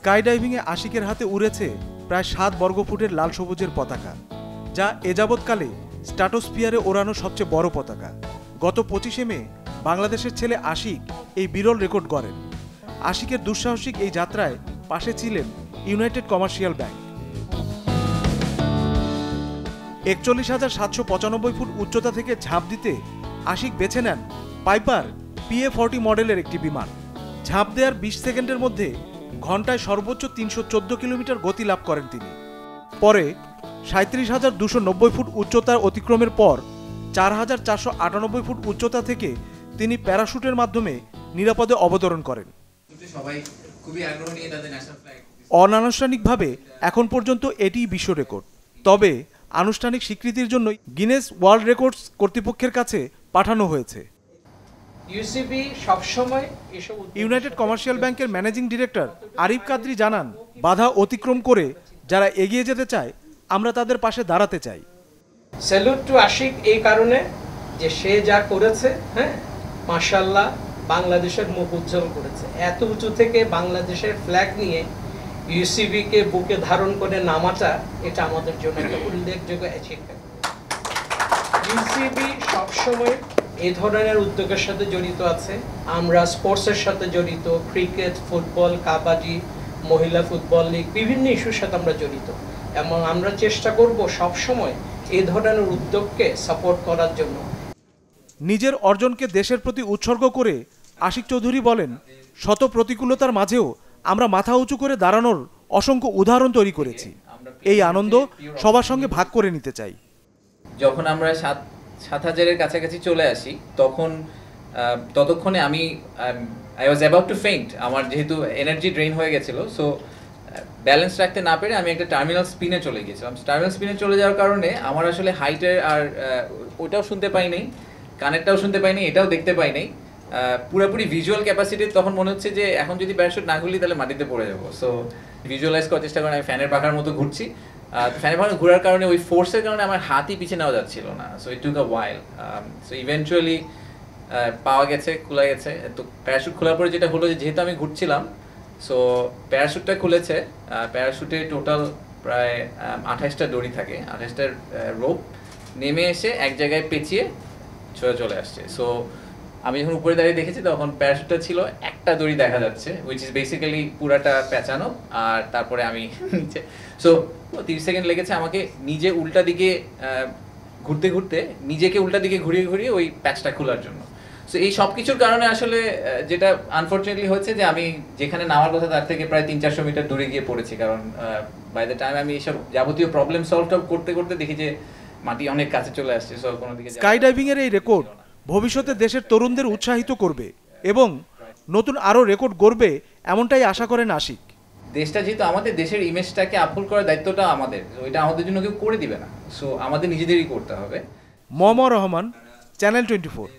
Sky ডাইভিংয়ে আশিকের হাতে উড়েছে প্রায় 7 বর্গফুটের লাল সবুজের পতাকা, যা এযাবৎকালে স্ট্র্যাটোস্ফিয়ারে ওড়ানো সবচেয়ে বড় পতাকা। গত 25শে মে বাংলাদেশের ছেলে আশিক এই বিরল রেকর্ড গড়েন। আশিকের দুঃসাহসিক এই যাত্রায় পাশে ছিলেন ইউনাইটেড কমার্শিয়াল ব্যাংক। 41,795 ফুট উচ্চতা থেকে ঝাঁপ দিতে আশিক বেছে নেন পাইপার PA-40 মডেলের একটি বিমান। ঝাঁপ দেওয়ার 20 সেকেন্ডের মধ্যে ঘন্টায় সর্বোচ্চ 314 কিলোমিটার গতি লাভ করেন তিনি। পরে 37,290 ফুট উচ্চতার অতিক্রমের পর 4,498 ফুট উচ্চতা থেকে তিনি প্যারাশুটের মাধ্যমে নিরাপদে অবতরণ করেন। অনানুষ্ঠানিকভাবে এখন পর্যন্ত এটিই বিশ্ব রেকর্ড, তবে আনুষ্ঠানিক স্বীকৃতির জন্য গিনেস ওয়ার্ল্ড রেকর্ডস কর্তৃপক্ষের কাছে পাঠানো হয়েছে। ইউনাইটেড কমার্শিয়াল ব্যাংকের ম্যানেজিং ডিরেক্টর আরিফ কাদরি জানান, বাধা অতিক্রম করে যারা এগিয়ে যেতে চায় আমরা তাদের পাশে দাঁড়াতে চাই। স্যালুট টু আশিক এই কারণে যে সে যা করেছে, মাশাআল্লাহ, বাংলাদেশের মুখ উজ্জ্বল করেছে। এত উঁচু থেকে বাংলাদেশের ফ্ল্যাগ নিয়ে ইউসিবি কে বুকে ধারণ করে নামাটা এটা আমাদের জন্য একটা উল্লেখযোগ্য অ্যাচিভমেন্ট। ইউসিবি সবসময় এই ধরনের উদ্যোগের সাথে জড়িত আছে। আমরা স্পোর্টসের সাথে জড়িত, ক্রিকেট, ফুটবল, কাবাডি, মহিলা ফুটবল লীগ, বিভিন্ন ইস্যুর সাথে আমরা জড়িত এবং আমরা চেষ্টা করব সবসময় এই ধরনের উদ্যোগকে সাপোর্ট করার জন্য। নিজের অর্জনকে দেশের প্রতি উৎসর্গ করে আশিক চৌধুরী বলেন, শত প্রতিকূলতার মাঝেও আমরা মাথা উঁচু করে দাঁড়ানোর অসংখ্য উদাহরণ তৈরি করেছি। এই আনন্দ সবার সঙ্গে ভাগ করে নিতে চাই। যখন আমরা 7,000-এর কাছাকাছি চলে আসি ততক্ষণে আমি I was about to faint. আমার যেহেতু এনার্জি ড্রেন হয়ে গেছিল, সো ব্যালেন্স রাখতে না পেরে আমি একটা টার্মিনাল স্পিনে চলে গেছিলাম। টার্মিনাল স্পিনে চলে যাওয়ার কারণে আমার আসলে হাইটের আর ওটাও শুনতে পাই নাই, কানেরটাও শুনতে পাই নাই, এটাও দেখতে পাই নাই। পুরোপুরি ভিজুয়াল ক্যাপাসিটি তখন মনে হচ্ছে যে এখন যদি প্যারাশুট না খুলি তাহলে মাটিতে পড়ে যাবো। সো ভিজুয়ালাইজ করার চেষ্টা করেন, আমি ফ্যানের পাখার মতো ঘুরছি। ফ্যানের পাখা ঘোরার কারণে ওই ফোর্সের কারণে আমার হাতই পিছিয়ে নেওয়া যাচ্ছিল না। So it took a while. So eventually পাওয়া গেছে, খোলা গেছে। তো প্যারাশুট খোলার পরে যেটা হলো, যেহেতু আমি ঘুরছিলাম, সো প্যারাশুটটা খুলেছে। প্যারাশুটে টোটাল প্রায় 28টা দড়ি থাকে, 28টার রোপ নেমে এসে এক জায়গায় পেঁচিয়ে চলে আসছে। সো আমি যখন উপরে দাঁড়িয়ে দেখেছি তখন প্যারাশুটটা ছিল একটা দড়ি দেখা যাচ্ছে, উইচ ইজ বেসিক্যালি পুরাটা পেঁচানো। আর তারপরে আমি সো 30 সেকেন্ড লেগেছে আমাকে নিজে উল্টা দিকে ঘুরতে ঘুরতে, নিজেকে উল্টা দিকে ঘুরিয়ে ঘুরিয়ে ওই প্যাচটা খোলার জন্য। সো এই সব কিছুর কারণে আসলে যেটা আনফর্চুনেটলি হচ্ছে যে আমি যেখানে নামার কথা তার থেকে প্রায় 300-400 মিটার দূরে গিয়ে পড়েছি। কারণ বাই দ্য টাইম আমি এইসব যাবতীয় প্রবলেম সলভ করতে করতে দেখি যে মাটি অনেক কাছে চলে আসছে। সো কোনো দিকে স্কাই ডাইভিং এর এই রেকর্ড ভবিষ্যতে দেশের তরুণদের উৎসাহিত করবে এবং নতুন আরো রেকর্ড গড়বে, এমনটাই আশা করেন আশিক। দেশটা যেহেতু আমাদের, দেশের ইমেজটাকে আপহোল্ড করার দায়িত্বটা আমাদের, ওইটা আমাদের জন্য কেউ করে দিবে না। সো আমাদের নিজেদেরই করতে হবে। মোহাম্মদ রহমান, চ্যানেল 24।